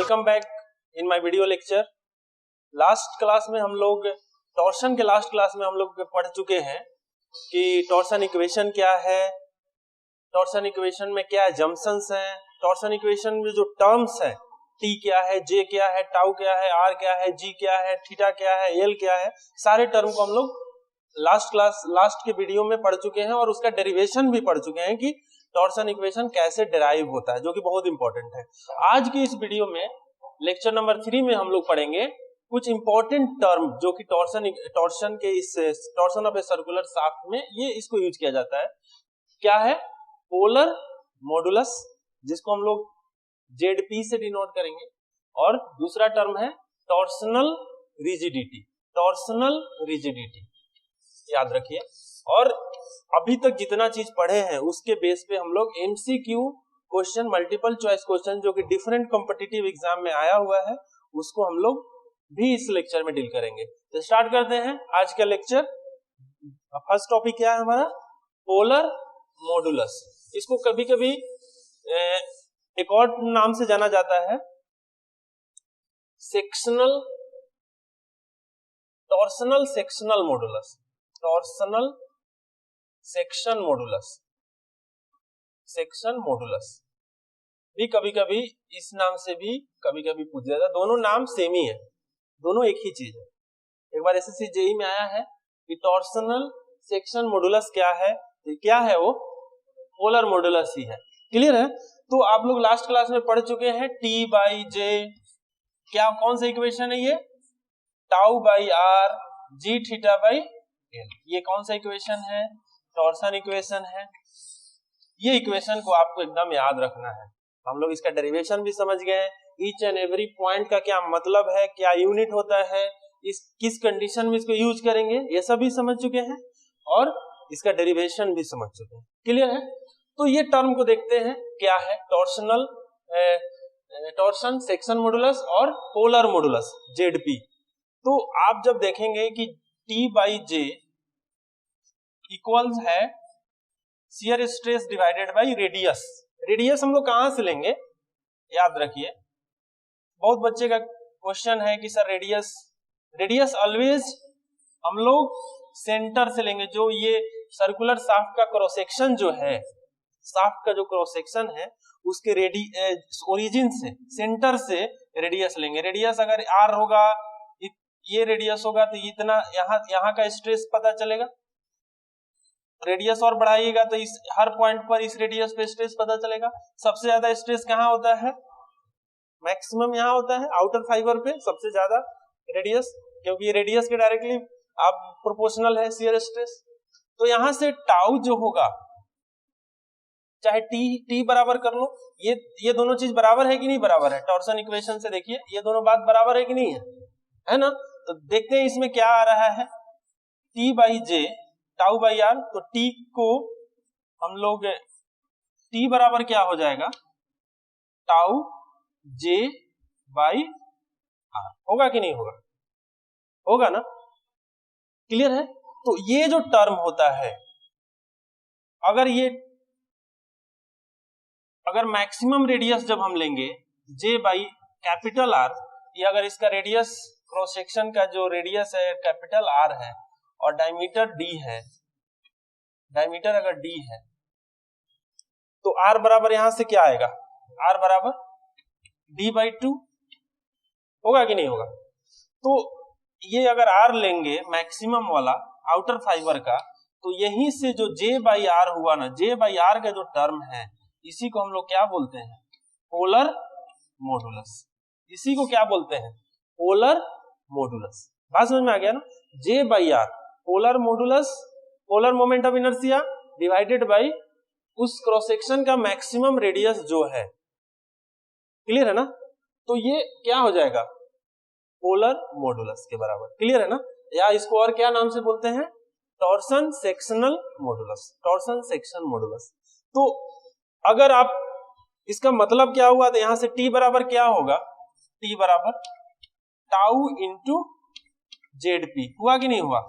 Welcome back in my video lecture. Last class में हम लोग टॉर्शन के लास्ट क्लास में हम लोग पढ़ चुके हैं कि टॉर्शन इक्वेशन क्या है, टॉर्शन इक्वेशन में क्या जंक्शंस हैं, टॉर्शन इक्वेशन में जो टर्म्स हैं टी क्या है, जे क्या है, टाउ क्या है, आर क्या है, जी क्या है, थीटा क्या है, एल क्या है, सारे टर्म को हम लोग लास्ट के वीडियो में पढ़ चुके हैं और उसका डेरिवेशन भी पढ़ चुके हैं कि टॉर्शन इक्वेशन कैसे डिराइव होता है, जो कि बहुत इंपॉर्टेंट है। आज की इस वीडियो में लेक्चर नंबर 3 में हम लोग पढ़ेंगे कुछ इंपॉर्टेंट टर्म जो कि टॉर्शन के इस torsion of a circular shaft में ये इसको यूज किया जाता है। क्या है? पोलर मॉडुलस, जिसको हम लोग जेडपी से डिनोट करेंगे, और दूसरा टर्म है टॉर्सनल रिजिडिटी। टॉर्सनल रिजिडिटी याद रखिए। और अभी तक जितना चीज पढ़े हैं उसके बेस पे हम लोग MCQ question, multiple choice question जो कि डिफरेंट कॉम्पिटिटिव एग्जाम में आया हुआ है, उसको हम लोग भी इस लेक्चर में डील करेंगे। तो स्टार्ट करते हैं आज का लेक्चर। फर्स्ट टॉपिक क्या है हमारा? Polar modulus. इसको कभी कभी एक और नाम से जाना जाता है sectional, torsional sectional modulus, torsional section modulus, section modulus भी कभी कभी इस नाम से भी कभी कभी पूछा जाता है। दोनों नाम सेम ही है, दोनों एक ही चीज है। एक बार एसएससी जेईई में आया है कि टॉर्सनल सेक्शन मॉडुलस क्या है, तो क्या है वो? पोलर मॉडुलस ही है। क्लियर है? तो आप लोग लास्ट क्लास में पढ़ चुके हैं टी बाई जे, क्या कौन सा इक्वेशन है ये? Tau by R, G theta by L. ये कौन सा इक्वेशन है? टॉर्सन इक्वेशन है। ये इक्वेशन को आपको एकदम याद रखना है। हम लोग इसका डेरिवेशन भी समझ गए, ईच एंड एवरी पॉइंट का क्या मतलब है, क्या यूनिट होता है, इस किस कंडीशन में इसको यूज करेंगे, ये सब भी समझ चुके हैं और इसका डेरिवेशन भी समझ चुके हैं। क्लियर है? तो ये टर्म को देखते हैं क्या है। टॉर्सनल टॉर्सन सेक्शन मॉडुलस और पोलर मॉडुलस जेडपी। तो आप जब देखेंगे कि टी बाई जे इक्वल्स है shear stress divided by radius. Radius हम लोग कहां से लेंगे? याद रखिए, बहुत बच्चे का क्वेश्चन है कि सर रेडियस ऑलवेज हम लोग सेंटर से लेंगे। जो ये सर्कुलर शाफ्ट का क्रॉस सेक्शन जो है, शाफ्ट का जो क्रॉस सेक्शन है उसके ओरिजिन से, सेंटर से रेडियस लेंगे। रेडियस अगर आर होगा, ये रेडियस होगा, तो इतना यहाँ का स्ट्रेस पता चलेगा। रेडियस और बढ़ाइएगा तो इस हर पॉइंट पर इस रेडियस पे स्ट्रेस पता चलेगा। सबसे ज्यादा स्ट्रेस कहाँ होता है? मैक्सिमम यहाँ होता है आउटर फाइबर पे सबसे ज्यादा रेडियस, क्योंकि ये रेडियस के डायरेक्टली आप प्रोपोर्शनल है शियर स्ट्रेस। तो यहां से टाउ जो होगा, चाहे टी बराबर कर लो, ये दोनों चीज बराबर है कि नहीं बराबर है? टॉर्सन इक्वेशन से देखिए ये दोनों बात बराबर है कि नहीं है ना? तो देखते हैं इसमें क्या आ रहा है। T by J tau by R, तो टी को हम लोग टी बराबर क्या हो जाएगा? Tau J by R. होगा कि नहीं होगा? होगा ना? क्लियर है? तो ये जो टर्म होता है, अगर मैक्सिमम रेडियस जब हम लेंगे जे बाई कैपिटल आर, ये अगर इसका रेडियस क्रॉस सेक्शन का जो रेडियस है कैपिटल आर है और डायमीटर डी है, डायमीटर अगर डी है तो आर बराबर यहां से क्या आएगा? आर बराबर डी बाई 2। होगा कि नहीं होगा? तो ये अगर आर लेंगे मैक्सिमम वाला आउटर फाइबर का, तो यहीं से जो जे बाई आर हुआ ना, जे बाई आर का जो टर्म है, इसी को हम लोग क्या बोलते हैं? Polar modulus. इसी को क्या बोलते हैं? Polar modulus. बात समझ में आ गया ना? J by R polar modulus, polar moment of inertia divided by उस क्रॉस सेक्शन का मैक्सिमम रेडियस जो है। क्लियर है ना? तो ये क्या हो जाएगा? पोलर मॉडुलस के बराबर। क्लियर है ना? या इसको और क्या नाम से बोलते हैं? Torsion sectional modulus, torsion section modulus. तो अगर आप इसका मतलब क्या हुआ, तो यहां से टी बराबर क्या होगा? टी बराबर टाउ इंटू जेडपी। हुआ कि नहीं हुआ?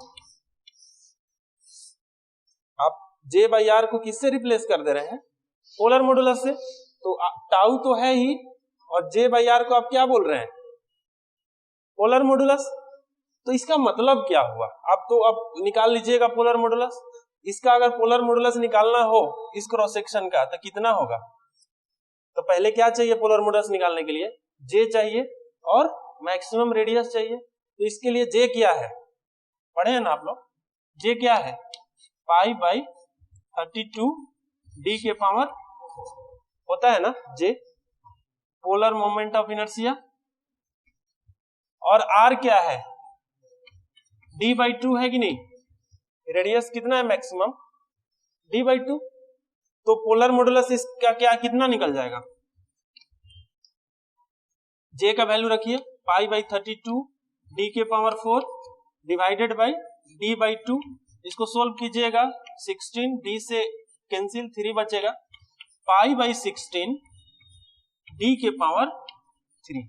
आप जे बाई आर को किससे रिप्लेस कर दे रहे हैं? पोलर मॉडुलस से। तो टाउ तो है ही, और जे बाई आर को आप क्या बोल रहे हैं, पोलर मॉडुलस। तो इसका मतलब क्या हुआ, आप तो अब निकाल लीजिएगा पोलर मॉडुलस। इसका अगर पोलर मॉडुलस निकालना हो इस क्रॉस सेक्शन का तो कितना होगा, तो पहले क्या चाहिए पोलर मॉडुलस निकालने के लिए, जे चाहिए और मैक्सिमम रेडियस चाहिए। तो इसके लिए जे क्या है, पढ़े हैं ना आप लोग, जे क्या है पाई बाई 32 डी के पावर होता है ना जे, पोलर मोमेंट ऑफ इनर्शिया। और आर क्या है, डी बाई 2 है कि नहीं, रेडियस कितना है मैक्सिमम, डी बाई 2। तो पोलर मॉडुलस इसका क्या कितना निकल जाएगा, जे का वैल्यू रखिए पाई बाई 32 डी के power 4 divided by D by 2। इसको सोल्व कीजिएगा, 16 डी से कैंसिल 3 बचेगा, पाई बाई 16 डी के पावर 3।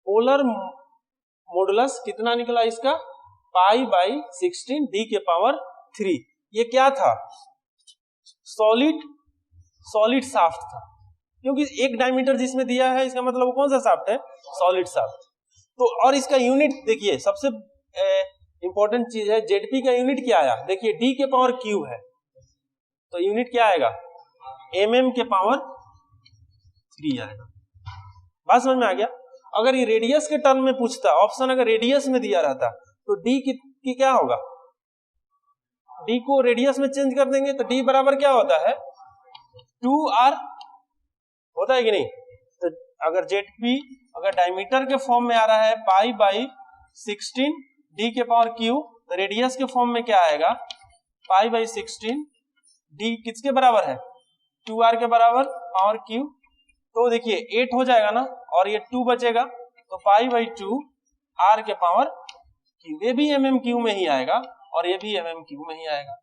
पोलर मॉडुलस कितना निकला इसका, पाई बाई 16 डी के पावर 3। ये क्या था, सॉलिड शाफ्ट था, क्योंकि एक डायमीटर जिसमें दिया है इसका मतलब कौन सा शाफ्ट है, सॉलिड शाफ्ट। तो और इसका यूनिट देखिए, सबसे इंपॉर्टेंट चीज है, जेडपी का यूनिट क्या आया, देखिए डी के पावर क्यू है तो यूनिट क्या आएगा, mm के पावर 3 आएगा। बात समझ में आ गया। अगर ये रेडियस के टर्म में पूछता, ऑप्शन अगर रेडियस में दिया रहता तो डी की क्या होगा, डी को रेडियस में चेंज कर देंगे तो डी बराबर क्या होता है 2r होता है कि नहीं। तो अगर जेडपी अगर डायमीटर के फॉर्म में आ रहा है पाई बाई 16 डी के पावर क्यू, तो रेडियस के फॉर्म में क्या आएगा, पाई बाई 16 डी किसके बराबर है 2r के बराबर पावर क्यू। तो देखिए 8 हो जाएगा ना, और ये 2 बचेगा, तो पाई बाई 2 r के पावर क्यू। ये भी mm क्यू में ही आएगा और ये भी mm क्यू में ही आएगा।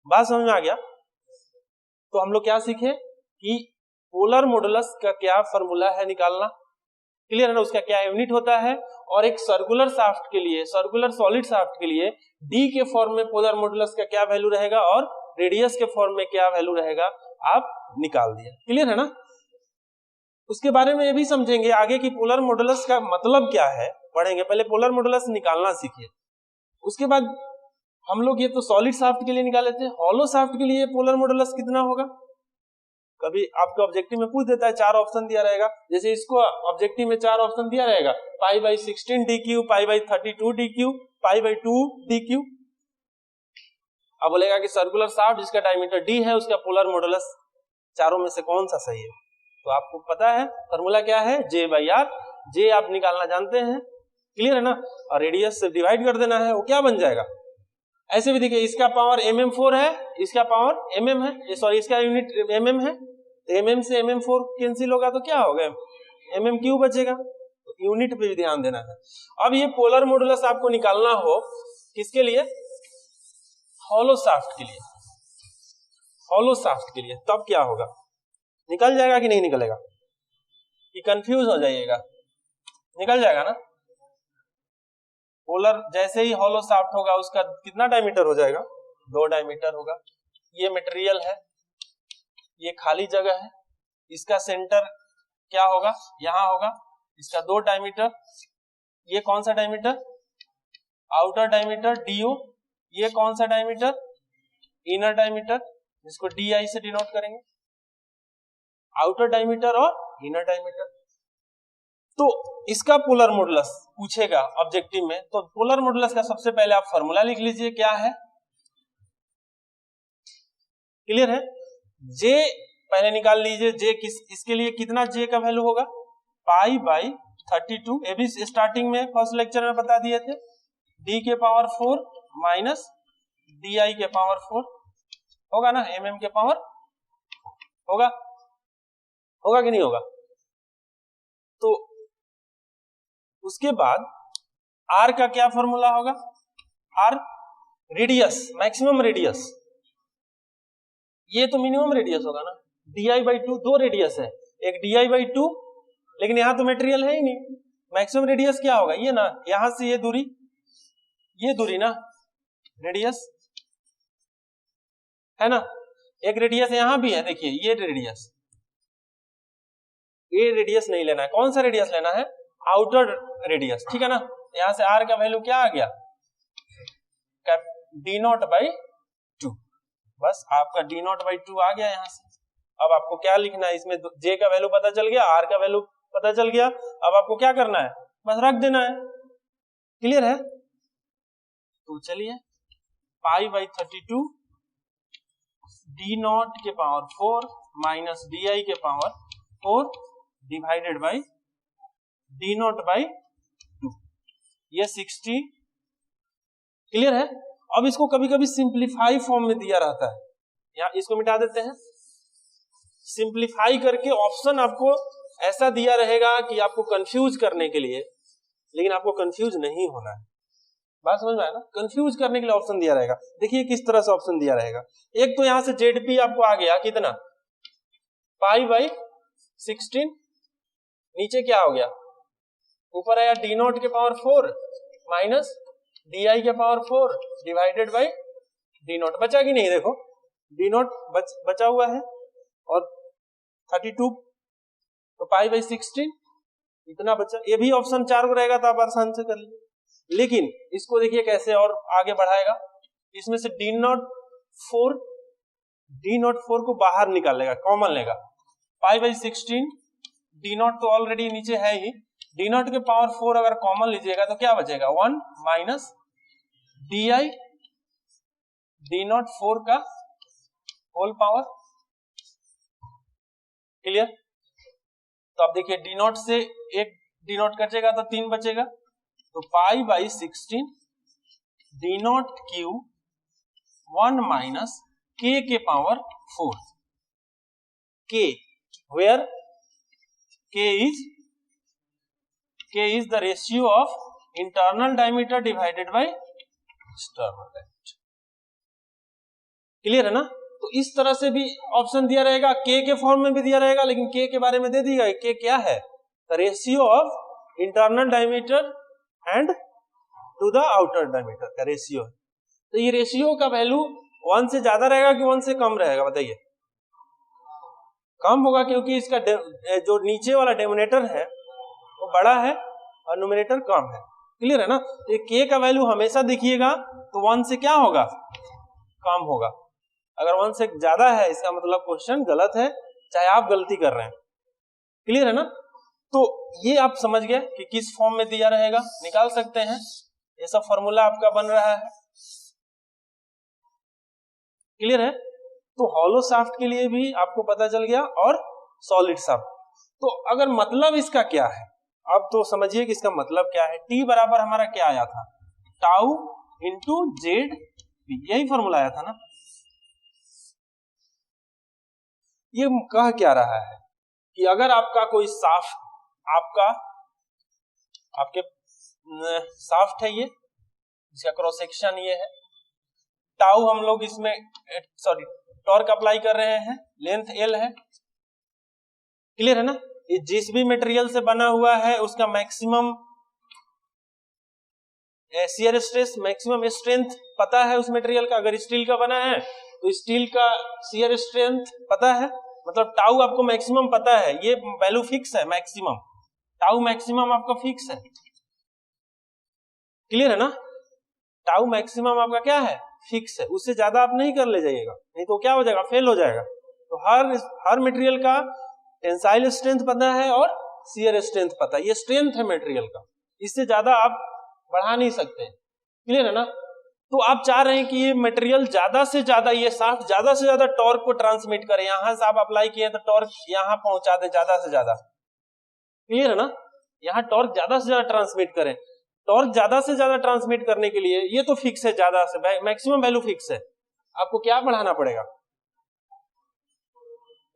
बात समझ में आ गया। तो हम लोग क्या सीखे कि पोलर मॉडुलस का क्या फॉर्मूला है निकालना, क्लियर है ना, उसका क्या यूनिट होता है, और एक सर्कुलर शाफ्ट के लिए, सर्कुलर सॉलिड शाफ्ट के लिए डी के फॉर्म में पोलर मॉडुलस का क्या वैल्यू रहेगा और रेडियस के फॉर्म में क्या वैल्यू रहेगा, आप निकाल दिया, क्लियर है ना। उसके बारे में ये भी समझेंगे आगे कि पोलर मॉडुलस का मतलब क्या है, पढ़ेंगे। पहले पोलर मॉडुलस निकालना सीखिए, उसके बाद हम लोग ये तो सॉलिड शाफ्ट के लिए निकाले थे, हॉलो शाफ्ट के लिए पोलर मॉडुलस कितना होगा। कभी आपको ऑब्जेक्टिव में पूछ देता है, 4 ऑप्शन दिया रहेगा, जैसे इसको ऑब्जेक्टिव में 4 ऑप्शन दिया रहेगा, pi by 16 D Q, pi by 32 D Q, pi by 2 D Q. अब बोलेगा कि सर्कुलर शाफ्ट जिसका डायमीटर डी है उसका पोलर मॉडुलस चारों में से कौन सा सही है। तो आपको पता है फॉर्मूला क्या है, जे बाई आर। जे आप निकालना जानते हैं, क्लियर है ना, और रेडियस से डिवाइड कर देना है, वो क्या बन जाएगा। ऐसे भी देखिए, इसका पावर mm4 है, इसका पावर mm है, सॉरी इसका यूनिट mm है, तो mm से mm4 कैंसिल होगा तो क्या होगा, mm क्यू बचेगा। तो यूनिट पे भी ध्यान देना है। अब ये पोलर मॉडुलस आपको निकालना हो किसके लिए, हॉलो शाफ्ट के लिए, हॉलो शाफ्ट के लिए, तब क्या होगा, निकल जाएगा कि नहीं निकलेगा, कि कंफ्यूज हो जाइएगा, निकल जाएगा ना। पोलर जैसे ही हॉलो शाफ्ट होगा उसका कितना डायमीटर हो जाएगा, 2 डायमीटर होगा। ये मटेरियल है, ये खाली जगह है, इसका सेंटर क्या होगा, यहां होगा, इसका 2 डायमीटर। ये कौन सा डायमीटर, आउटर डायमीटर DO। ये कौन सा डायमीटर, इनर डायमीटर, जिसको DI से डिनोट करेंगे, आउटर डायमीटर और इनर डायमीटर। तो इसका पोलर मॉडुलस पूछेगा ऑब्जेक्टिव में, तो पोलर मॉडुलस का सबसे पहले आप फॉर्मूला लिख लीजिए, क्या है, क्लियर है। जे पहले निकाल लीजिए, जे इसके लिए कितना जे का वैल्यू होगा, पाई बाई 32। ये भी स्टार्टिंग में फर्स्ट लेक्चर में बता दिए थे, डी के पावर 4 माइनस DI के पावर 4 होगा ना, mm के पावर होगा, होगा कि नहीं होगा। तो उसके बाद R का क्या फॉर्मूला होगा, R रेडियस, मैक्सिमम रेडियस, ये तो मिनिमम रेडियस होगा ना, DI/2 2 रेडियस है, एक DI/2, लेकिन यहां तो मटेरियल है ही नहीं। मैक्सिमम रेडियस क्या होगा, ये ना, यहां से ये दूरी ना, रेडियस है ना, एक रेडियस यहां भी है, देखिए ये रेडियस, ये रेडियस नहीं लेना है, कौन सा रेडियस लेना है, आउटर रेडियस, ठीक है ना। यहां से r का वैल्यू क्या आ गया, d0/2, बस आपका d0/2 आ गया यहां से। अब आपको क्या लिखना है, इसमें j का वैल्यू पता चल गया, r का वैल्यू पता चल गया, अब आपको क्या करना है, बस रख देना है। क्लियर है? तो चलिए π/32 d0 के पावर 4 माइनस di के पावर 4 डिवाइडेड बाई d0/2, ये 60। क्लियर है? अब इसको कभी कभी सिंप्लीफाई फॉर्म में दिया रहता है, यहाँ इसको मिटा देते हैं, सिंप्लीफाई करके ऑप्शन आपको ऐसा दिया रहेगा कि आपको कंफ्यूज करने के लिए, लेकिन आपको कंफ्यूज नहीं होना है। बात समझ में आया ना? कंफ्यूज करने के लिए ऑप्शन दिया रहेगा। देखिए किस तरह से ऑप्शन दिया रहेगा। एक तो यहां से जेडपी आपको आ गया कितना, π/16, नीचे क्या हो गया, ऊपर आया d0 के पावर 4 माइनस di के पावर 4 डिवाइडेड बाई d0, बचा कि नहीं, देखो d0 बचा हुआ है और 32, तो π/16 इतना बचा। ये भी ऑप्शन 4 को रहेगा तो आप आसान से कर लीजिए, लेकिन इसको देखिए कैसे और आगे बढ़ाएगा, इसमें से d0/4 को बाहर निकालेगा, कॉमन लेगा, π/16 d0 तो ऑलरेडी नीचे है ही, d0 के पावर 4 अगर कॉमन लीजिएगा तो क्या बचेगा, 1 माइनस di d0/4 का होल पावर। क्लियर? तो आप देखिए d0 से एक d0 कटेगा तो 3 बचेगा, तो π/16 d0³ 1 माइनस k के power 4, k where k is the ratio of internal diameter divided by external diameter। Clear है ना? तो इस तरह से भी ऑप्शन दिया रहेगा, k के फॉर्म में भी दिया रहेगा, लेकिन k के बारे में दे दिया, k क्या है, the ratio of internal diameter and to the outer diameter का रेशियो है। तो ये रेशियो का वैल्यू 1 से ज्यादा रहेगा कि 1 से कम रहेगा, बताइए। कम होगा, क्योंकि इसका जो नीचे वाला डिनोमिनेटर है वो बड़ा है और न्यूमरेटर कम है। क्लियर है ना? तो ये k का वैल्यू हमेशा देखिएगा तो 1 से क्या होगा, कम होगा। अगर 1 से ज्यादा है इसका मतलब क्वेश्चन गलत है, चाहे आप गलती कर रहे हैं। क्लियर है ना? तो ये आप समझ गए कि किस फॉर्म में दिया रहेगा, निकाल सकते हैं, ये सब फॉर्मूला आपका बन रहा है। क्लियर है? तो हॉलो शाफ्ट के लिए भी आपको पता चल गया और सॉलिड शाफ्ट। तो अगर मतलब इसका क्या है, अब तो समझिए कि इसका मतलब क्या है। T बराबर हमारा क्या आया था, टाउ इंटू जेड, यही फॉर्मूला आया था ना। ये कह क्या रहा है कि अगर आपका कोई शाफ्ट, आपके शाफ्ट है ये, इसका क्रॉस सेक्शन ये है, टाउ हम लोग इसमें टॉर्क अप्लाई कर रहे हैं, लेंथ L है। क्लियर है ना? ये जिस भी मटेरियल से बना हुआ है उसका maximum shear stress, maximum strength पता है उस मटेरियल का। अगर स्टील का बना है तो स्टील का शियर स्ट्रेंथ पता है, मतलब टाउ आपको मैक्सिमम पता है, ये वैल्यू फिक्स है, मैक्सिमम टाउ मैक्सिमम आपका फिक्स है। क्लियर है ना? टाउ मैक्सिमम आपका क्या है, फिक्स है, उससे ज्यादा आप नहीं कर ले जाइएगा, नहीं तो क्या हो जाएगा, फेल हो जाएगा। तो हर मटेरियल का टेंसाइल स्ट्रेंथ पता है और शियर स्ट्रेंथ पता है, ये स्ट्रेंथ है मटेरियल का, इससे ज्यादा आप बढ़ा नहीं सकते। क्लियर है ना? तो आप चाह रहे हैं कि ये मटेरियल ज्यादा से ज्यादा, ये शाफ्ट ज्यादा से ज्यादा टॉर्क को ट्रांसमिट करे, यहां से आप अप्लाई किए तो टॉर्क यहां पहुंचा दे ज्यादा से ज्यादा। क्लियर है ना? यहां टॉर्क ज्यादा से ज्यादा ट्रांसमिट करें। टॉर्क ज्यादा से ज्यादा ट्रांसमिट करने के लिए ये तो फिक्स है, ज्यादा से मैक्सिमम वैल्यू फिक्स है, आपको क्या बढ़ाना पड़ेगा,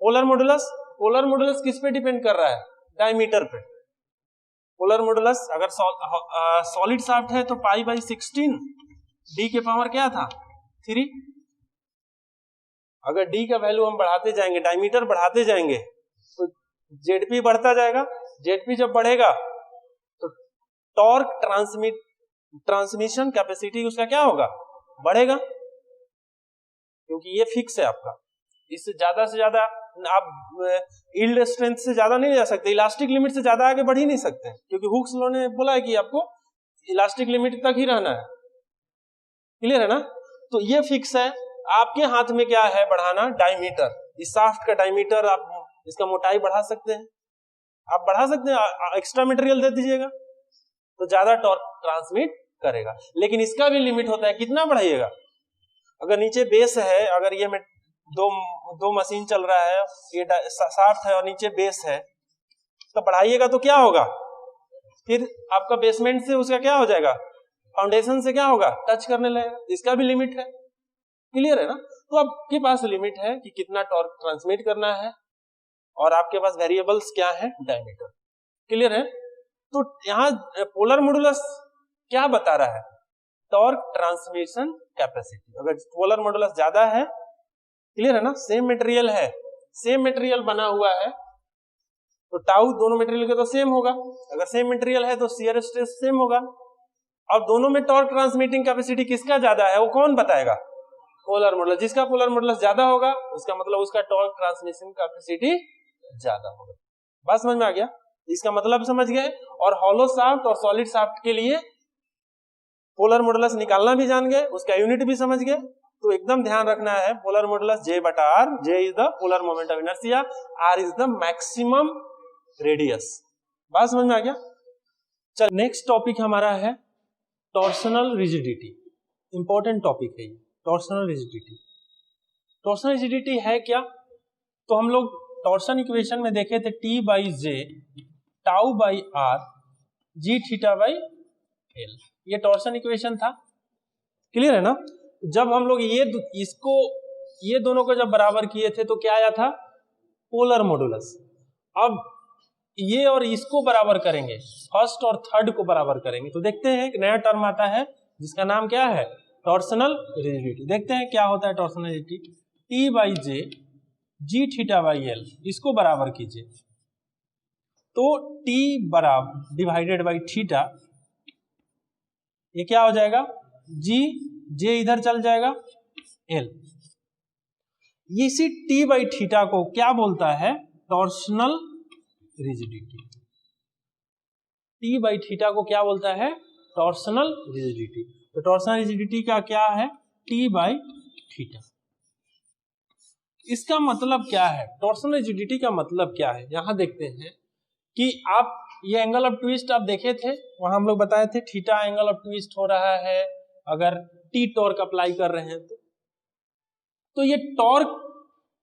पोलर मॉडुलस। पोलर मॉडुलस किस पे डिपेंड कर रहा है, डायमीटर पे। पोलर मॉडुलस अगर सॉलिड शाफ्ट है तो π/16 d के पावर क्या था, 3। अगर d का वैल्यू हम बढ़ाते जाएंगे, डायमीटर बढ़ाते जाएंगे, तो जेडपी बढ़ता जाएगा। जेडपी जब बढ़ेगा तो टॉर्क ट्रांसमिशन कैपेसिटी उसका क्या होगा, बढ़ेगा, क्योंकि ये फिक्स है आपका। इससे ज्यादा आप यील्ड स्ट्रेंथ से ज्यादा नहीं जा सकते, इलास्टिक लिमिट से ज्यादा आगे बढ़ ही नहीं सकते, क्योंकि हुक्स लॉ ने बोला है कि आपको इलास्टिक लिमिट तक ही रहना है। क्लियर है ना? तो ये फिक्स है। आपके हाथ में क्या है बढ़ाना? डायमीटर। इस शाफ्ट का डायमीटर आप इसका मोटाई बढ़ा सकते हैं, आप बढ़ा सकते हैं, एक्स्ट्रा मटेरियल दे दीजिएगा तो ज्यादा टॉर्क ट्रांसमिट करेगा। लेकिन इसका भी लिमिट होता है, कितना बढ़ाइएगा? अगर नीचे बेस है, अगर ये में दो मशीन चल रहा है, ये शाफ्ट है और नीचे बेस है, तो बढ़ाइएगा तो क्या होगा? फिर आपका बेसमेंट से उसका क्या हो जाएगा? फाउंडेशन से क्या होगा? टच करने लगेगा। इसका भी लिमिट है। क्लियर है ना? तो आपके पास लिमिट है कि कितना टॉर्क ट्रांसमिट करना है, और आपके पास वेरिएबल्स क्या है? डायमीटर। क्लियर है? तो यहाँ पोलर मॉडुलस क्या बता रहा है? Torque transmission capacity. अगर पोलर मॉडुलस ज्यादा है, क्लियर है ना, सेम मटेरियल है, सेम मटेरियल बना हुआ है, तो टाउ दोनों मटेरियल का तो सेम होगा। अगर सेम मटेरियल है तो शियर स्ट्रेस सेम होगा। अब दोनों में टॉर्क ट्रांसमिटिंग कैपेसिटी किसका ज्यादा है, वो कौन बताएगा? Polar modulus. जिसका पोलर मॉडुलस ज्यादा होगा उसका मतलब उसका टॉर्क ट्रांसमिशन कैपेसिटी ज्यादा होगा। बात समझ में आ गया? इसका मतलब समझ गए। और हॉलो शाफ्ट और सॉलिड शाफ्ट के लिए पोलर मॉडुलस निकालना भी जान गए, उसका यूनिट भी समझ गए। तो एकदम ध्यान रखना है, polar modulus J/R, J is the polar moment of inertia, R is the maximum radius. बात समझ में आ गया? चल नेक्स्ट टॉपिक हमारा है टॉर्सनल रिजिडिटी। इंपॉर्टेंट टॉपिक है ये, टॉर्सनल रिजिडिटी। टॉर्सनल रिजिडिटी है क्या? तो हम लोग टॉर्सन इक्वेशन में देखे थे T/J tau by R G theta by L, ये टॉर्सन इक्वेशन था। क्लियर है ना? जब हम लोग ये दोनों को जब बराबर किए थे तो क्या आया था? Polar modulus. अब ये और इसको बराबर करेंगे, फर्स्ट और थर्ड को बराबर करेंगे, तो देखते हैं एक नया टर्म आता है जिसका नाम क्या है? Torsional rigidity. देखते हैं क्या होता है torsional rigidity. T/J G theta by L, इसको बराबर कीजिए तो T बराबर डिवाइडेड बाई थीटा, ये क्या हो जाएगा? G, J इधर चल जाएगा, L। इसी T/थीटा को क्या बोलता है? Torsional rigidity. T/थीटा को क्या बोलता है? Torsional rigidity. तो टॉर्सनल रिजिडिटी का क्या है? T/थीटा। इसका मतलब क्या है? टॉर्सनल रिजिडिटी का मतलब क्या है? यहां देखते हैं कि आप ये एंगल ऑफ ट्विस्ट आप देखे थे, वहां हम लोग बताए थे थीटा एंगल ऑफ ट्विस्ट हो रहा है अगर T टॉर्क अप्लाई कर रहे हैं तो ये टॉर्क,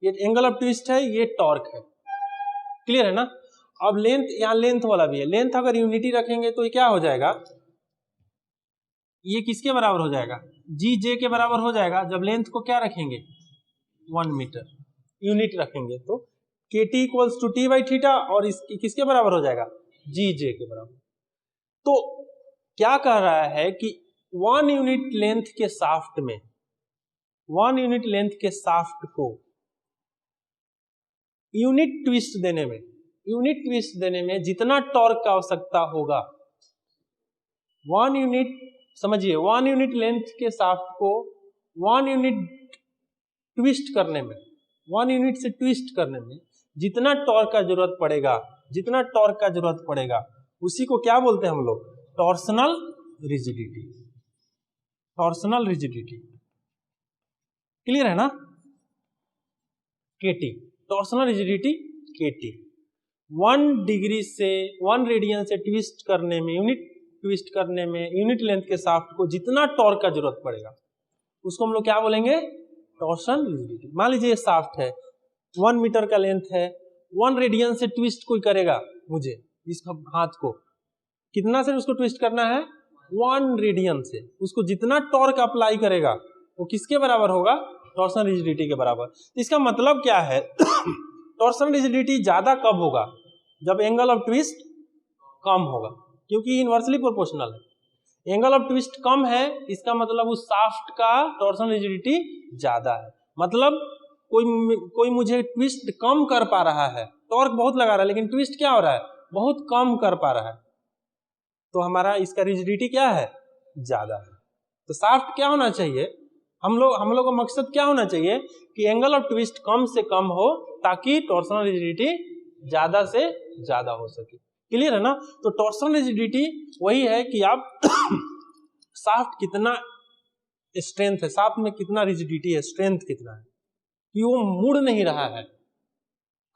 ये एंगल ऑफ ट्विस्ट है, ये टॉर्क है। क्लियर है ना? अब लेंथ, यहां लेंथ वाला भी है, लेंथ अगर यूनिटी रखेंगे तो ये क्या हो जाएगा? ये किसके बराबर हो जाएगा? G/J के बराबर हो जाएगा। जब लेंथ को क्या रखेंगे? 1 मीटर यूनिट रखेंगे तो KT इक्वल्स टू T/थीटा, और किसके बराबर हो जाएगा? G/J के बराबर। तो क्या कह रहा है कि 1 यूनिट लेंथ के शाफ्ट में, 1 यूनिट लेंथ के शाफ्ट को यूनिट ट्विस्ट देने में जितना टॉर्क का आवश्यकता होगा, 1 यूनिट, समझिए 1 यूनिट लेंथ के शाफ्ट को 1 यूनिट ट्विस्ट करने में, 1 यूनिट से ट्विस्ट करने में जितना टॉर्क का जरूरत पड़ेगा, उसी को क्या बोलते हैं हम लोग? Torsional rigidity. Torsional rigidity clear है ना? KT, torsional rigidity KT। 1 degree से 1 रेडियन से ट्विस्ट करने में, यूनिट लेंथ के शाफ्ट को जितना टॉर्क का जरूरत पड़ेगा उसको हम लोग क्या बोलेंगे? Torsional rigidity. मान लीजिए ये शाफ्ट है, 1 मीटर का लेंथ है, 1 रेडियन से ट्विस्ट कोई करेगा, मुझे इसका हाथ को कितना से उसको ट्विस्ट करना है? 1 रेडियन से। उसको जितना टॉर्क अप्लाई करेगा वो किसके बराबर होगा? टॉर्सनल रिजिडिटी के बराबर। इसका मतलब क्या है? टॉर्सनल रिजिडिटी ज्यादा कब होगा? जब एंगल ऑफ ट्विस्ट कम होगा, क्योंकि इनवर्सली प्रोपोर्शनल है। एंगल ऑफ ट्विस्ट कम है, इसका मतलब उस शाफ्ट का टॉर्सनल रिजिडिटी ज्यादा है। मतलब कोई मुझे ट्विस्ट कम कर पा रहा है, टॉर्क बहुत लगा रहा है लेकिन ट्विस्ट क्या हो रहा है? बहुत कम कर पा रहा है, तो हमारा इसका रिजिडिटी क्या है? ज्यादा है। तो शाफ्ट क्या होना चाहिए? हम लोग का मकसद क्या होना चाहिए कि एंगल ऑफ ट्विस्ट कम से कम हो ताकि टॉर्सनल रिजिडिटी ज्यादा से ज्यादा हो सके। क्लियर है ना? तो टॉर्सनल रिजिडिटी वही है कि आप शाफ्ट कितना स्ट्रेंथ है, शाफ्ट में कितना रिजिडिटी है, स्ट्रेंथ कितना है, कि वो मुड़ नहीं रहा है,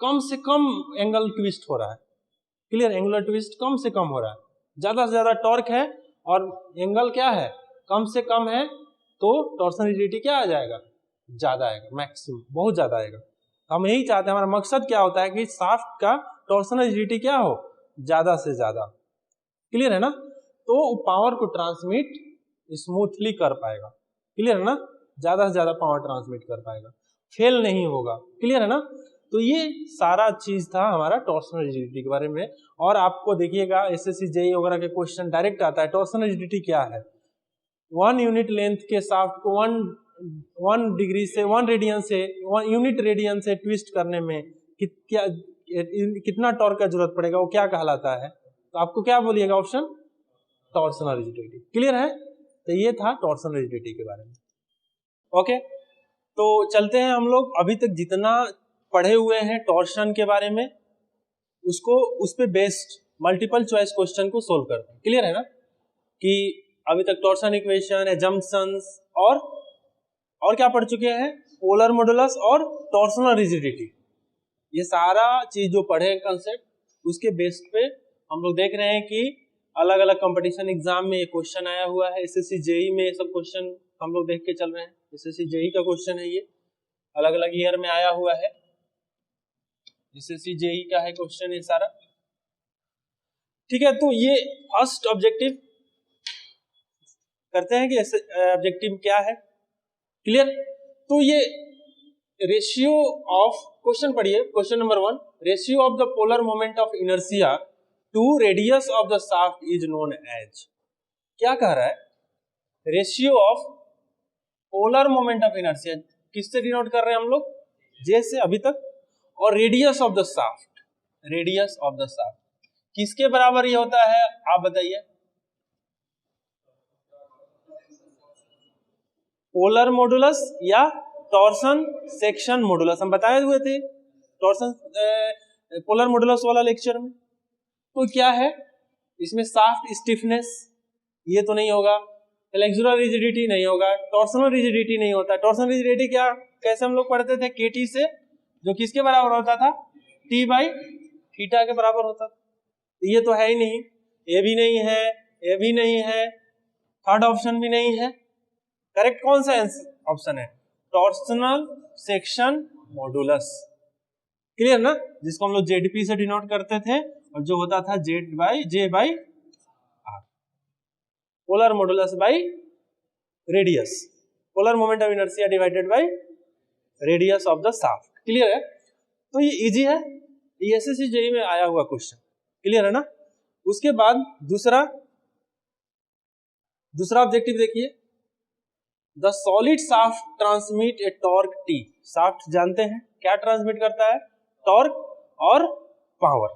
कम से कम एंगल ट्विस्ट हो रहा है। क्लियर? एंगुलर ट्विस्ट कम से कम हो रहा है, ज्यादा से ज्यादा टॉर्क है और एंगल क्या है, कम से कम है, तो टॉर्सनल रिजिडिटी क्या आ जाएगा, ज्यादा आएगा, मैक्सिमम बहुत ज्यादा आएगा। हम यही चाहते हैं, हमारा मकसद क्या होता है कि शाफ्ट का टॉर्सनल रिजिडिटी क्या हो, ज्यादा से ज्यादा। क्लियर है ना? तो पावर को ट्रांसमिट स्मूथली कर पाएगा। क्लियर है ना? ज्यादा से ज्यादा पावर ट्रांसमिट कर पाएगा, फेल नहीं होगा। क्लियर है ना? तो ये सारा चीज था हमारा टॉर्सनल रिजिडिटी के बारे में। और आपको देखिएगा एसएससी जेईई वगैरह के क्वेश्चन डायरेक्ट आता है, टॉर्सनल रिजिडिटी क्या है, 1 यूनिट लेंथ के शाफ्ट को 1 डिग्री से 1 रेडियन से 1 यूनिट रेडियन से ट्विस्ट करने में कितना टॉर्क का जरूरत पड़ेगा, वो क्या कहलाता है? तो आपको क्या बोलिएगा ऑप्शन, टॉर्सनल रिजिडिटी। क्लियर है? तो ये था टॉर्सनल रिजिडिटी के बारे में। ओके, तो चलते हैं हम लोग अभी तक जितना पढ़े हुए हैं टॉर्शन के बारे में, उसको उस पे बेस्ड मल्टीपल चॉइस क्वेश्चन को सोल्व करते हैं। क्लियर है ना? कि अभी तक टॉर्शन इक्वेशन, एजम्पशंस और क्या पढ़ चुके हैं, पोलर मॉडुलस और टॉर्सनल रिजिडिटी। ये सारा चीज जो पढ़े कंसेप्ट, उसके बेस पे हम लोग देख रहे हैं कि अलग अलग कंपटीशन एग्जाम में ये क्वेश्चन आया हुआ है। एसएससी जेईई में ये सब क्वेश्चन हम लोग देख के चल रहे हैं। एसएससी जेईई का क्वेश्चन है, ये अलग अलग ईयर में आया हुआ है। एसएससी जेईई का है क्वेश्चन ये सारा। ठीक है, तो ये फर्स्ट ऑब्जेक्टिव करते हैं कि ऑब्जेक्टिव क्या है। क्लियर? तो ये रेशियो ऑफ, क्वेश्चन पढ़िए, question number 1, ratio of the polar moment of inertia to radius of the shaft is known as. क्या कह रहा है? Ratio of polar moment of inertia किससे डिनोट कर रहे हैं हम लोग, जे से अभी तक, और radius of the shaft, radius of the shaft किसके बराबर ये होता है, आप बताइए। पोलर मॉडुलस या टॉर्सन सेक्शन मॉडुलस, हम बताए हुए थे टॉर्सन पोलर मॉडुलस वाला लेक्चर में। तो क्या है इसमें, शाफ्ट स्टिफनेस ये तो नहीं होगा, फ्लेक्सुरल रिजिडिटी नहीं होगा, टॉर्सनल रिजिडिटी नहीं होता। टॉर्सनल रिजिडिटी क्या, कैसे हम लोग पढ़ते थे, केटी से, जो किसके बराबर होता था, टी बाई थीटा के बराबर होता था। तो ये तो है ही नहीं, ये भी नहीं है, ये भी नहीं है, थर्ड ऑप्शन भी नहीं है। करेक्ट कौन सा ऑप्शन है, टॉर्सनल सेक्शन मॉडुलस। क्लियर ना? जिसको हम लोग जेडपी से डिनोट करते थे और जो होता था Z by J by R, polar modulus by radius, polar moment of inertia divided by radius of the shaft. Clear है? तो ये इजी है, ये एसएससी जेईई में आया हुआ क्वेश्चन। क्लियर है ना? उसके बाद दूसरा ऑब्जेक्टिव देखिए, the solid shaft transmit A torque T. Shaft जानते हैं क्या ट्रांसमिट करता है, टॉर्क और पावर।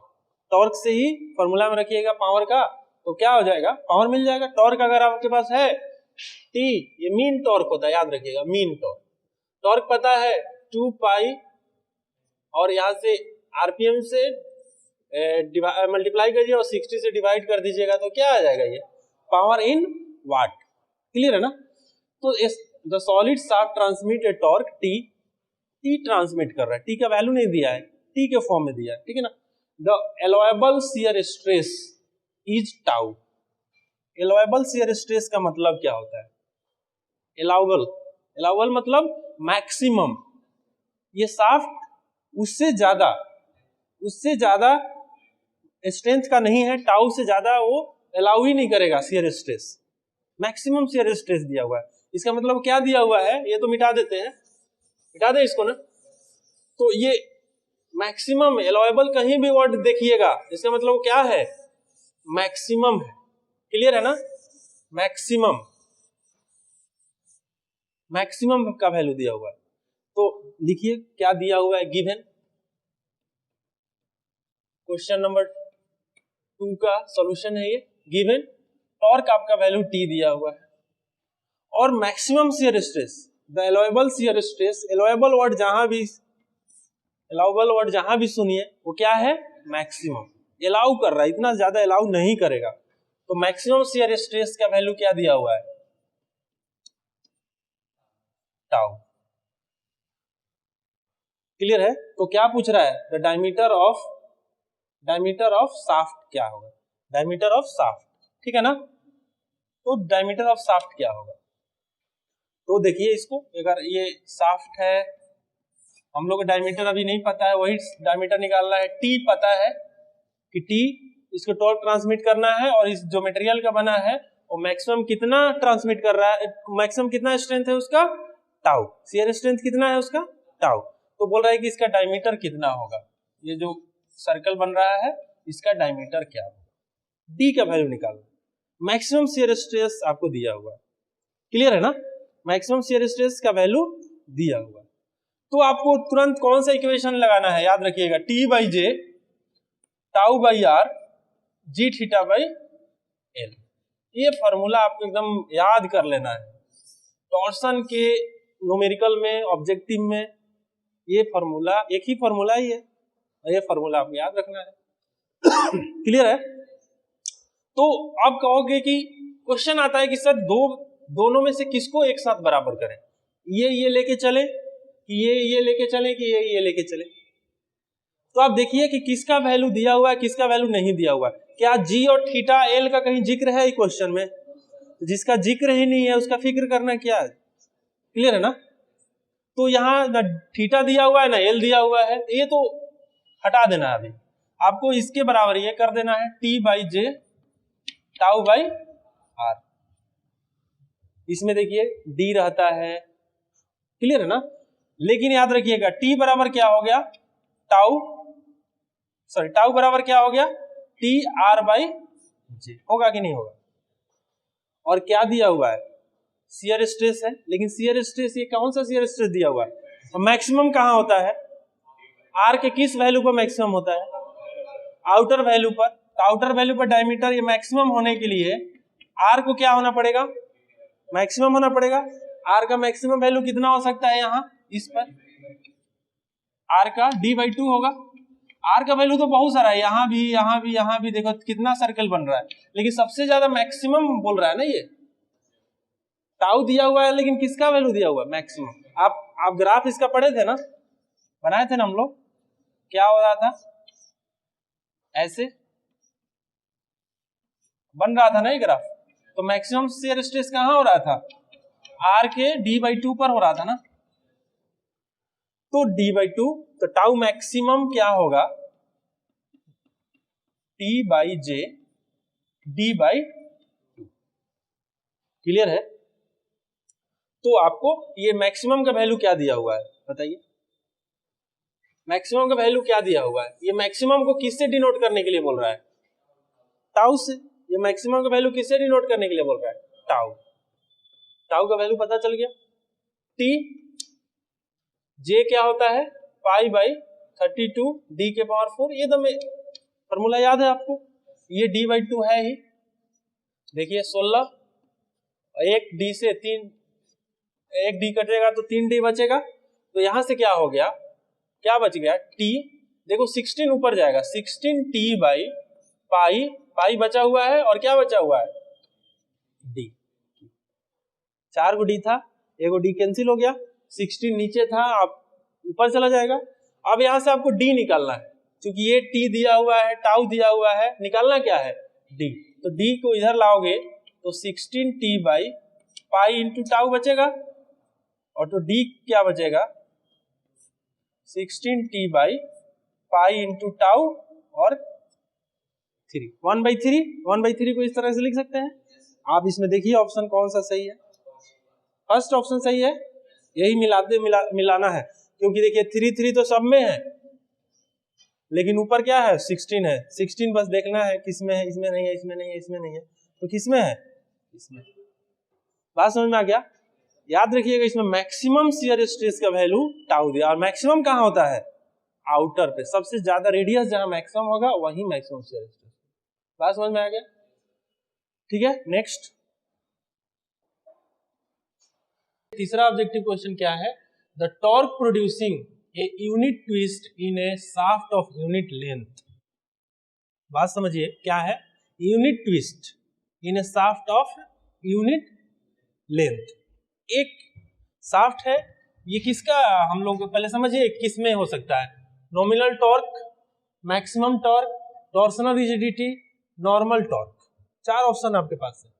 टॉर्क से ही फॉर्मूला में रखिएगा पावर का, तो क्या हो जाएगा, पावर मिल जाएगा। टॉर्क अगर आपके पास है टी, ये मीन टॉर्क होता है, याद रखिएगा, मीन टॉर्क। टॉर्क पता है 2 पाई, और यहां से आरपीएम से मल्टीप्लाई करिए और 60 से डिवाइड कर दीजिएगा, तो क्या आ जाएगा, ये पावर इन वाट। क्लियर है ना? तो the solid shaft transmit A torque T, T transmit कर रहा है, टी का वैल्यू नहीं दिया है, टी के फॉर्म में दिया है। ठीक है ना? The allowable shear stress is tau. Allowable shear stress का मतलब क्या होता है, एलाउबल मतलब मैक्सिमम। ये शाफ्ट उससे ज्यादा स्ट्रेंथ का नहीं है, टाउ से ज्यादा वो अलाउ ही नहीं करेगा shear stress, maximum shear stress दिया हुआ है। इसका मतलब क्या दिया हुआ है, ये तो मिटा देते हैं, मिटा दे इसको ना। तो ये मैक्सिमम, एलोएबल कहीं भी वर्ड देखिएगा, इसका मतलब क्या है, मैक्सिमम है। क्लियर है ना? मैक्सिमम का वैल्यू दिया हुआ है। तो लिखिए क्या दिया हुआ है, गिवन क्वेश्चन नंबर 2 का सॉल्यूशन है ये। गिवन टॉर्क आपका वैल्यू टी दिया हुआ है और maximum shear stress the allowable shear stress, allowable word जहां भी सुनिए वो क्या है, मैक्सिमम। अलाउ कर रहा है, इतना ज्यादा अलाउ नहीं करेगा, तो मैक्सिमम शियर स्ट्रेस का वैल्यू क्या दिया हुआ है, टाउ। क्लियर है? तो क्या पूछ रहा है, द डायमीटर ऑफ शाफ्ट क्या होगा, डायमीटर ऑफ शाफ्ट, ठीक है ना। तो डायमीटर ऑफ शाफ्ट क्या होगा, तो देखिए इसको, अगर ये शाफ्ट है, हम लोग को डायमीटर अभी नहीं पता है, वही डायमीटर निकालना है। टी पता है कि टी इसको टॉर्क ट्रांसमिट करना है, और इस जो मटेरियल का बना है वो मैक्सिमम कितना ट्रांसमिट कर रहा है, मैक्सिमम कितना स्ट्रेंथ है उसका, टाउ। शियर स्ट्रेंथ कितना है उसका, टाउ। तो बोल रहा है कि इसका डायमीटर कितना होगा, ये जो सर्कल बन रहा है इसका डायमीटर क्या होगा, डी का वैल्यू निकालना। मैक्सिमम शियर स्ट्रेस आपको दिया हुआ है, क्लियर है ना, मैक्सिमम शियर स्ट्रेस का वैल्यू दिया हुआ है। तो आपको तुरंत कौन सा इक्वेशन लगाना है, याद रखिएगा, T by J tau by R G theta by L. ये फॉर्मूला आपको एकदम याद कर लेना है, टॉर्सन के न्यूमेरिकल में, ऑब्जेक्टिव में, ये फॉर्मूला एक ही फॉर्मूला ही है, ये फॉर्मूला आपको याद रखना है। क्लियर है? तो आप कहोगे कि क्वेश्चन आता है कि सर दोनों में से किसको एक साथ बराबर करें, ये लेके चले कि ये लेके चले कि ये लेके चले। तो आप देखिए कि किसका वैल्यू दिया हुआ है, किसका वैल्यू नहीं दिया हुआ है। क्या जी और थीटा एल का कहीं जिक्र है क्वेश्चन में, जिसका जिक्र ही नहीं है उसका फिक्र करना क्या है। क्लियर है ना? तो यहाँ ना थीटा दिया हुआ है ना एल दिया हुआ है, ये तो हटा देना है। अभी आपको इसके बराबर ये कर देना है, T by J tau by R. इसमें देखिए डी रहता है, क्लियर है ना। लेकिन याद रखिएगा टी बराबर क्या हो गया, टाउ बराबर क्या हो गया, टी आर बाई जे। होगा कि नहीं होगा? और क्या दिया हुआ है, शियर स्ट्रेस है। लेकिन शियर स्ट्रेस ये कौन सा शियर स्ट्रेस दिया हुआ है, और मैक्सिमम कहां होता है, आर के किस वैल्यू पर मैक्सिमम होता है, आउटर वैल्यू पर। तो आउटर वैल्यू पर डायमीटर ये मैक्सिमम होने के लिए आर को क्या होना पड़ेगा, मैक्सिमम होना पड़ेगा। आर का मैक्सिमम वैल्यू कितना हो सकता है, यहाँ इस पर आर का डी बाई 2 होगा। आर का वैल्यू तो बहुत सारा है, यहाँ भी यहाँ भी यहाँ भी, देखो कितना सर्कल बन रहा है, लेकिन सबसे ज्यादा मैक्सिमम बोल रहा है ना ये। टाउ दिया हुआ है लेकिन किसका वैल्यू दिया हुआ है, मैक्सिमम। आप ग्राफ इसका पढ़े थे ना, बनाए थे ना हम लोग, क्या हो रहा था, ऐसे बन रहा था ना ये ग्राफ। तो मैक्सिमम शियर स्ट्रेस कहां हो रहा था, आर के डी बाई 2 पर हो रहा था ना। तो डी बाई 2, तो टाउ मैक्सिमम क्या होगा, T by J D by 2। Clear है? तो आपको ये मैक्सिमम का वैल्यू क्या दिया हुआ है बताइए, मैक्सिमम का वैल्यू क्या दिया हुआ है। ये मैक्सिमम को किससे डिनोट करने के लिए बोल रहा है, टाउ से। ये मैक्सिमम का वैल्यू किससे डिनोट करने के लिए बोल रहा है, टाउ। टाउ का वैल्यू पता चल गया। टी जे क्या होता है, पाई बाई 32 डी के पावर 4। ये तो फॉर्मूला याद है आपको, ये डी बाई 2 है ही। देखिए 16, एक डी से 3, एक डी कटेगा तो 3 डी बचेगा। तो यहां से क्या हो गया, क्या बच गया, टी। देखो 16 ऊपर जाएगा, 16 टी बाई पाई, पाई बचा हुआ है और क्या बचा हुआ है, डी। 4 को डी था, एगो डी कैंसिल हो गया, 16 नीचे था, आप ऊपर चला जाएगा। अब यहां से आपको डी निकालना है, क्योंकि ये टी दिया हुआ है, टाउ दिया हुआ है, निकालना क्या है, डी। तो डी को इधर लाओगे तो 16 T by pi into tau बचेगा, और तो डी क्या बचेगा, 16 T by pi into tau और 3, 1/3। 1/3 को इस तरह से लिख सकते हैं। आप इसमें देखिए ऑप्शन कौन सा सही है, फर्स्ट ऑप्शन सही है, यही मिलाना है। क्योंकि देखिए 3 तो सब में है, लेकिन ऊपर क्या है, 16 है। 16 बस देखना है किसमें है, इसमें नहीं है, इसमें नहीं है, इसमें नहीं है, तो किसमें है, इसमें। बात समझ में आ गया? याद रखिएगा इसमें मैक्सिमम शियर स्ट्रेस का वैल्यू टाउ दिया, और मैक्सिमम कहां होता है, आउटर पे। सबसे ज्यादा रेडियस जहां मैक्सिमम होगा वही मैक्सिमम शियर स्ट्रेस। बात समझ में आ गया? ठीक है, नेक्स्ट। तीसरा ऑब्जेक्टिव क्वेश्चन क्या है, the torque producing a unit twist in A shaft of unit length. बात समझिए क्या है, unit twist in A shaft of unit length. एक शाफ्ट है, ये किसका, हम लोग पहले समझिए किस में हो सकता है, nominal torque, maximum torque, torsional rigidity, normal torque, 4 option आपके पास है।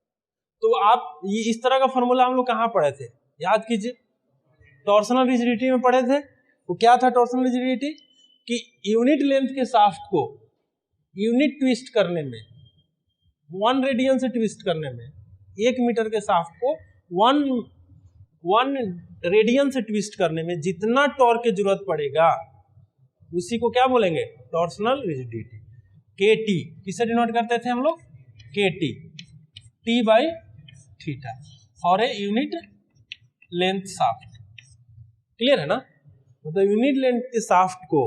तो आप ये इस तरह का फॉर्मूला हम लोग कहाँ पढ़े थे, याद कीजिए, टॉर्सनल रिजिडिटी में पढ़े थे। वो क्या था टॉर्सनल रिजिडिटी, कि यूनिट लेंथ के शाफ्ट को यूनिट ट्विस्ट करने में, 1 रेडियन से ट्विस्ट करने में, 1 मीटर के शाफ्ट को 1 रेडियन से ट्विस्ट करने में जितना टॉर्क की जरूरत पड़ेगा उसी को क्या बोलेंगे, टॉर्सनल रिजिडिटी। KT किससे डिनोट करते थे हम लोग, KT, T/थीटा for a unit length shaft. Clear है ना, मतलब यूनिट लेंथ के शाफ्ट को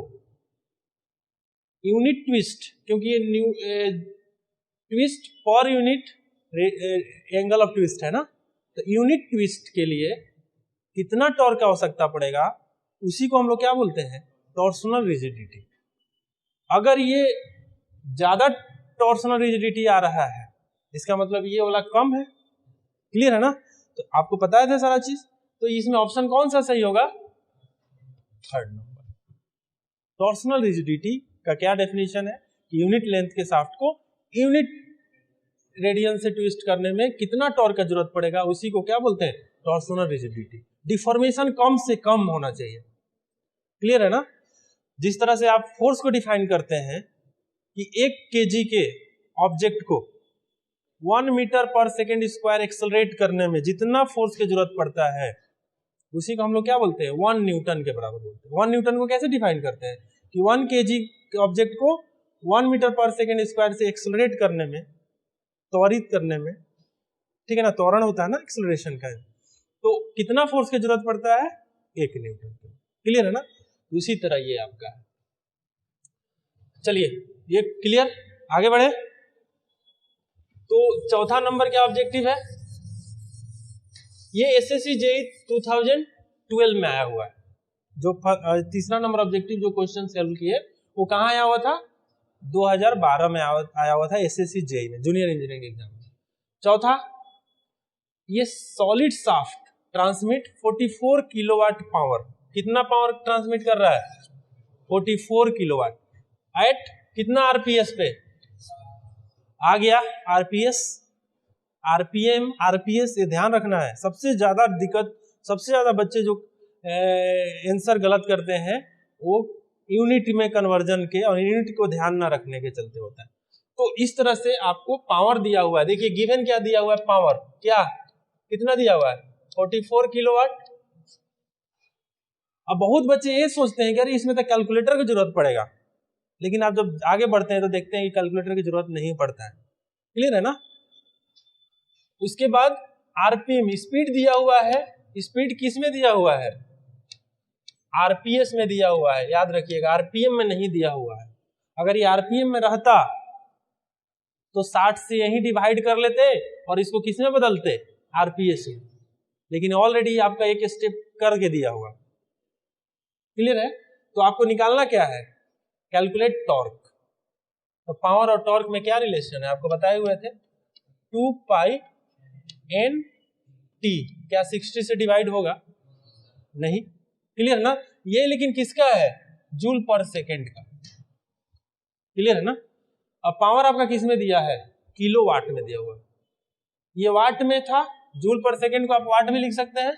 यूनिट ट्विस्ट, क्योंकि ये twist per unit angle of twist है ना, तो यूनिट ट्विस्ट के लिए कितना टॉर्क की आवश्यकता पड़ेगा उसी को हम लोग क्या बोलते हैं, टॉर्सनल रिजिडिटी। अगर ये ज्यादा टॉर्सनल रिजिडिटी आ रहा है इसका मतलब ये वाला कम है। क्लियर है ना, तो आपको पता है सारा चीज, तो इसमें ऑप्शन कौन सा सही होगा, 3rd नंबर। टॉर्सनल रिजिडिटी का क्या डेफिनेशन है कि यूनिट लेंथ के शाफ्ट को यूनिट रेडियन से ट्विस्ट करने में कितना टॉर्क का जरूरत पड़ेगा उसी को क्या बोलते हैं, टॉर्सनल रिजिडिटी। डिफॉर्मेशन कम से कम होना चाहिए। क्लियर है ना, जिस तरह से आप फोर्स को डिफाइन करते हैं कि 1 kg के ऑब्जेक्ट को 1 मीटर पर सेकेंड स्क्वायर एक्सेलरेट करने में जितना फोर्स की जरूरत पड़ता है उसी को हम लोग क्या बोलते हैं, 1 न्यूटन के बराबर बोलते हैं। 1 न्यूटन को कैसे डिफाइन करते हैं कि 1 kg के ऑब्जेक्ट को 1 मीटर पर सेकेंड स्क्वायर से एक्सेलरेट करने में, त्वरित करने में, ठीक है ना, त्वरण होता है ना एक्सेलरेशन का, तो कितना फोर्स की जरूरत पड़ता है, 1 न्यूटन। क्लियर है ना, उसी तरह ये आपका है। चलिए ये क्लियर, आगे बढ़े। तो चौथा नंबर क्या ऑब्जेक्टिव है, ये SSC JEE 2012 में आया हुआ है। जो तीसरा नंबर ऑब्जेक्टिव जो क्वेश्चन सॉल्व किए वो कहाँ आया हुआ था, 2012 में आया हुआ था SSC JEE में, जूनियर इंजीनियरिंग एग्जाम में। चौथा, ये solid shaft transmit 44 kilowatt power. कितना पावर ट्रांसमिट कर रहा है, 44 किलोवाट एट कितना RPS पे, आ गया RPS, RPM, RPS, ये ध्यान रखना है। सबसे ज्यादा दिक्कत, सबसे ज्यादा बच्चे जो आंसर गलत करते हैं वो यूनिट में कन्वर्जन के और यूनिट को ध्यान ना रखने के चलते होता है। तो इस तरह से आपको पावर दिया हुआ है, देखिए गिवन क्या दिया हुआ है, पावर क्या कितना दिया हुआ है, 44 किलोवाट। अब बहुत बच्चे ये सोचते हैं कि अरे इसमें तो कैलकुलेटर की जरूरत पड़ेगा, लेकिन आप जब आगे बढ़ते हैं तो देखते हैं कि कैलकुलेटर की जरूरत नहीं पड़ता है। क्लियर है ना। उसके बाद RPM, स्पीड दिया हुआ है, स्पीड किस में दिया हुआ है, RPS में दिया हुआ है, याद रखिएगा RPM में नहीं दिया हुआ है। अगर ये RPM में रहता तो 60 से यही डिवाइड कर लेते और इसको किस में बदलते, RPS में, लेकिन ऑलरेडी आपका एक स्टेप करके दिया हुआ। क्लियर है, तो आपको निकालना क्या है, कैलकुलेट टॉर्क। तो पावर और टॉर्क में क्या रिलेशन है आपको बताए हुए थे, 2 पाई एन टी, क्या 60 से डिवाइड होगा, नहीं। क्लियर ना, ये लेकिन किसका है, जूल पर सेकेंड का। क्लियर है ना। अब पावर आपका किस में दिया है, किलो वाट में दिया हुआ है, ये वाट में था, जूल पर सेकेंड को आप वाट में लिख सकते हैं,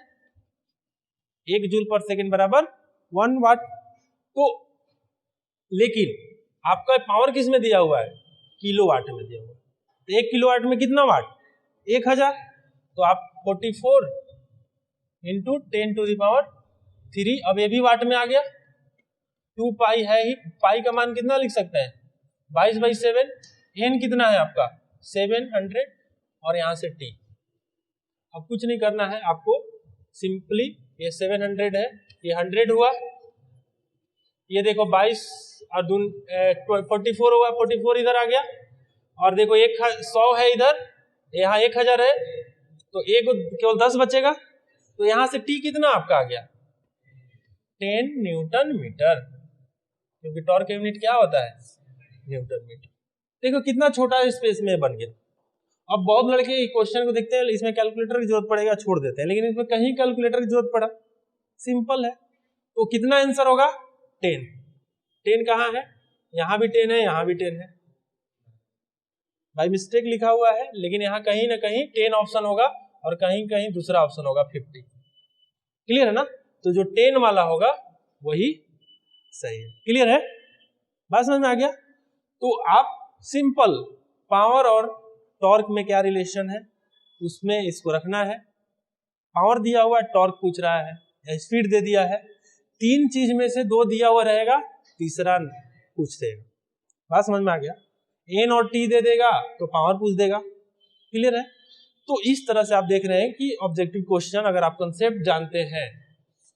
1 जूल पर सेकेंड बराबर 1 वाट। तो लेकिन आपका पावर किस में दिया हुआ है, किलो वाट में दिया हुआ है, तो 1 किलो वाट में कितना वाट, 1000। तो आप 44 इंटू 10⁻3, अब ये भी वाट में आ गया, 2 पाई है ही, पाई का मान कितना लिख सकते हैं, 22/7, एन कितना है आपका 700 और यहां से टी। अब कुछ नहीं करना है आपको, सिंपली ये 700 है, ये 100 हुआ, ये देखो 22 और 44 हुआ, 44 इधर आ गया, और देखो 100 है इधर, यहाँ 1000 है, तो एक केवल 10 बचेगा, तो यहां से टी कितना आपका आ गया 10 न्यूटन मीटर, क्योंकि टॉर्क का यूनिट क्या होता है न्यूटन मीटर। देखो कितना छोटा स्पेस में बन गया। अब बहुत लड़के क्वेश्चन को देखते हैं इसमें कैलकुलेटर की जरूरत पड़ेगा छोड़ देते हैं, लेकिन इसमें कहीं कैलकुलेटर की जरूरत पड़ा, सिंपल है। तो कितना आंसर होगा 10। 10 कहाँ है, यहां भी 10 है, यहां भी 10 है, बाई मिस्टेक लिखा हुआ है, लेकिन यहाँ कहीं ना कहीं 10 ऑप्शन होगा और कहीं कहीं दूसरा ऑप्शन होगा 50। क्लियर है ना, तो जो 10 वाला होगा वही सही है। क्लियर है, बात समझ में आ गया। तो आप सिंपल पावर और टॉर्क में क्या रिलेशन है उसमें इसको रखना है। पावर दिया हुआ है, टॉर्क पूछ रहा है, स्पीड दे दिया है, 3 चीज में से 2 दिया हुआ रहेगा, तीसरा पूछ देगा। बात समझ में आ गया। एन और टी दे देगा तो पावर पूछ देगा। क्लियर है। तो इस तरह से आप देख रहे हैं कि ऑब्जेक्टिव क्वेश्चन, अगर आप कंसेप्ट जानते हैं,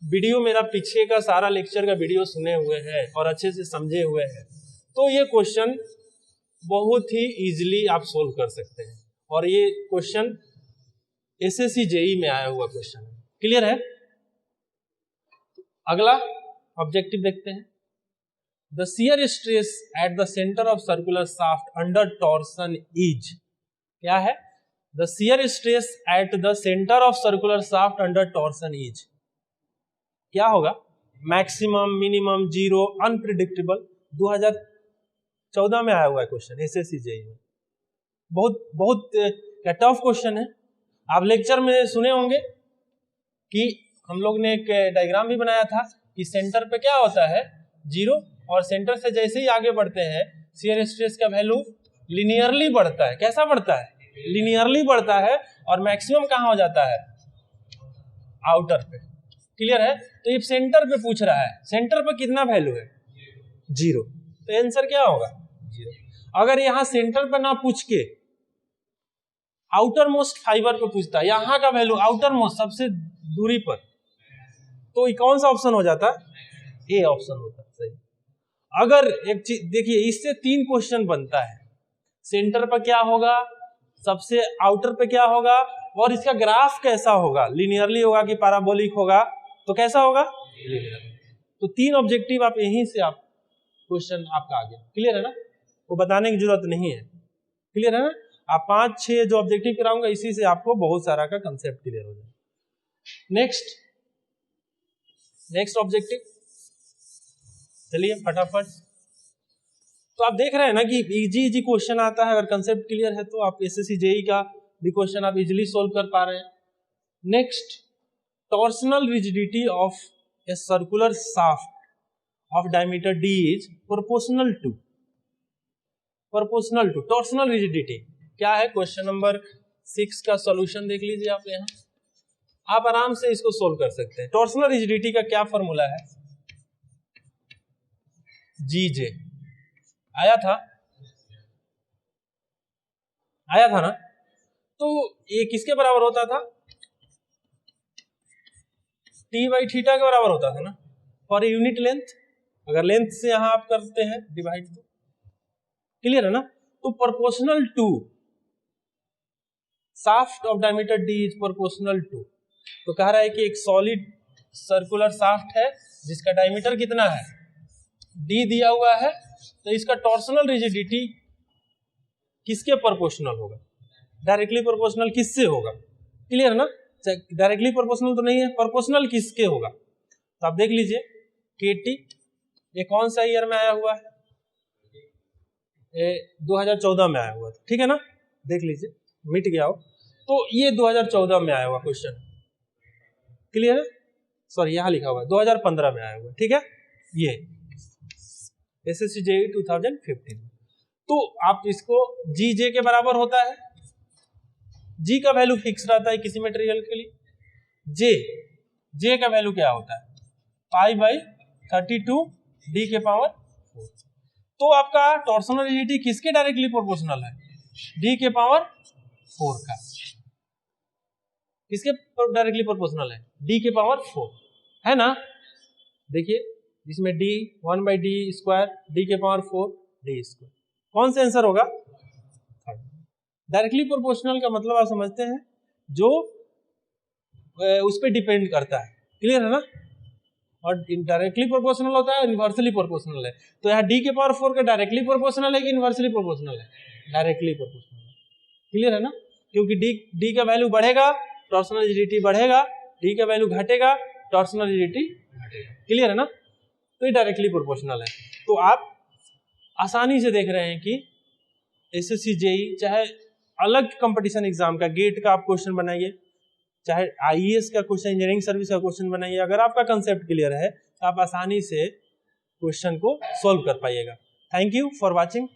वीडियो मेरा पीछे का सारा लेक्चर का वीडियो सुने हुए हैं और अच्छे से समझे हुए हैं, तो ये क्वेश्चन बहुत ही इजीली आप सोल्व कर सकते हैं। और ये क्वेश्चन एसएससी जेई में आया हुआ क्वेश्चन है। क्लियर है। अगला ऑब्जेक्टिव देखते हैं। The shear stress at the center of circular shaft under torsion is, क्या है, the shear stress at the center of circular shaft under torsion is, क्या होगा, मैक्सिमम, मिनिमम, जीरो, अनप्रिडिक्टेबल। 2014 में आया हुआ है क्वेश्चन एसएससी जेईई में। बहुत बहुत टफ क्वेश्चन है। आप लेक्चर में सुने होंगे कि हम लोग ने एक डायग्राम भी बनाया था कि सेंटर पे क्या होता है जीरो, और सेंटर से जैसे ही आगे बढ़ते हैं शियर स्ट्रेस का वैल्यू लिनियरली बढ़ता है। कैसा बढ़ता है, लिनियरली बढ़ता है, और मैक्सिमम कहाँ हो जाता है, आउटर पे। क्लियर है। तो ये सेंटर पे पूछ रहा है, सेंटर पे कितना वैल्यू है, जीरो, तो आंसर क्या होगा, जीरो। अगर यहाँ सेंटर पे ना पूछ के आउटर मोस्ट फाइबर पे पूछता है, यहाँ का वैल्यू आउटर मोस्ट, सबसे दूरी पर, तो कौन सा ऑप्शन हो जाता, ए ऑप्शन होता है सही। अगर एक चीज देखिए, इससे 3 क्वेश्चन बनता है, सेंटर पर क्या होगा, सबसे आउटर पे क्या होगा, और इसका ग्राफ कैसा होगा, लिनियरली होगा कि पैराबोलिक होगा, तो कैसा होगा, लिनियर। तो 3 ऑब्जेक्टिव आप यहीं से आप क्वेश्चन आपका आ गया। क्लियर है ना, वो बताने की जरूरत नहीं है। क्लियर है ना, आप 5-6 जो ऑब्जेक्टिव कराऊंगा इसी से आपको बहुत सारा का कंसेप्ट क्लियर हो जाए। नेक्स्ट ऑब्जेक्टिव, चलिए फटाफट। तो आप देख रहे हैं ना कि इजी क्वेश्चन आता है, अगर कंसेप्ट क्लियर है तो आप एसएससी जेईई का भी क्वेश्चन आप इजीली सोल्व कर पा रहे हैं। Next, torsional rigidity of a circular shaft of diameter d is proportional to torsional rigidity क्या है। क्वेश्चन नंबर 6 का सॉल्यूशन देख लीजिए आप, यहाँ आप आराम से इसको सोल्व कर सकते हैं। टॉर्सनल रिजिडिटी का क्या फॉर्मूला है, जीजे आया था ना, तो ये किसके बराबर होता था, टी बाई थीटा के बराबर होता था ना, फॉर यूनिट लेंथ। अगर लेंथ से यहां आप करते हैं डिवाइड तो क्लियर है ना। तो proportional to shaft of diameter D is proportional to, तो कह रहा है कि एक सॉलिड सर्कुलर शाफ्ट है जिसका डायमीटर कितना है, डी दिया हुआ है, तो इसका टॉर्सनल रिजिडिटी किसके प्रोपोर्शनल होगा, डायरेक्टली प्रोपोर्शनल किससे होगा। क्लियर है ना, डायरेक्टली प्रोपोर्शनल तो नहीं है, प्रोपोर्शनल किसके होगा। तो आप देख लीजिए केटी, ये कौन सा ईयर में आया हुआ है, ये 2014 में आया हुआ था, ठीक है ना, देख लीजिए मिट गया हो, तो ये 2014 में आया हुआ क्वेश्चन। क्लियर है, सॉरी यहाँ लिखा हुआ है 2015 में आया हुआ, ठीक है, ये एसएससी जेईई 2015। तो आप इसको जी जे के बराबर होता है, जी का वैल्यू फिक्स रहता है किसी मटेरियल के लिए, जे का वैल्यू क्या होता है, पाई बाई 32 डी के पावर 4। तो आपका टॉर्सनल रिजिडिटी किसके डायरेक्टली प्रोपोर्शनल है, डी के पावर 4 का, किसके डायरेक्टली प्रोपोर्शनल है, डी के पावर 4 है ना। देखिए इसमें D 1 by D square, D के पावर 4 डी स्क्वायर, कौन सा आंसर होगा, डायरेक्टली प्रोपोर्शनल का मतलब आप समझते हैं, जो उस पर डिपेंड करता है। क्लियर है ना? और डायरेक्टली प्रोपोर्शनल होता है, इनवर्सली प्रोपोर्शनल है। तो यहाँ d के पावर 4 का डायरेक्टली प्रोपोर्शनल है कि इनवर्सली प्रोपोर्शनल है? डायरेक्टली प्रोपोर्शनल है। क्लियर है ना? क्योंकि d का वैल्यू बढ़ेगा टॉर्सनल रिजिडिटी बढ़ेगा, d का वैल्यू घटेगा टॉर्सनल रिजिडिटी घटेगा। क्लियर है ना? तो ये डायरेक्टली प्रोपोर्शनल है। तो आप आसानी से देख रहे हैं कि एसएससी जेई चाहे अलग कंपटीशन एग्जाम का गेट का आप क्वेश्चन बनाइए, चाहे आईएएस का क्वेश्चन, इंजीनियरिंग सर्विस का क्वेश्चन बनाइए, अगर आपका कंसेप्ट क्लियर है तो आप आसानी से क्वेश्चन को सॉल्व कर पाइएगा। Thank you for watching.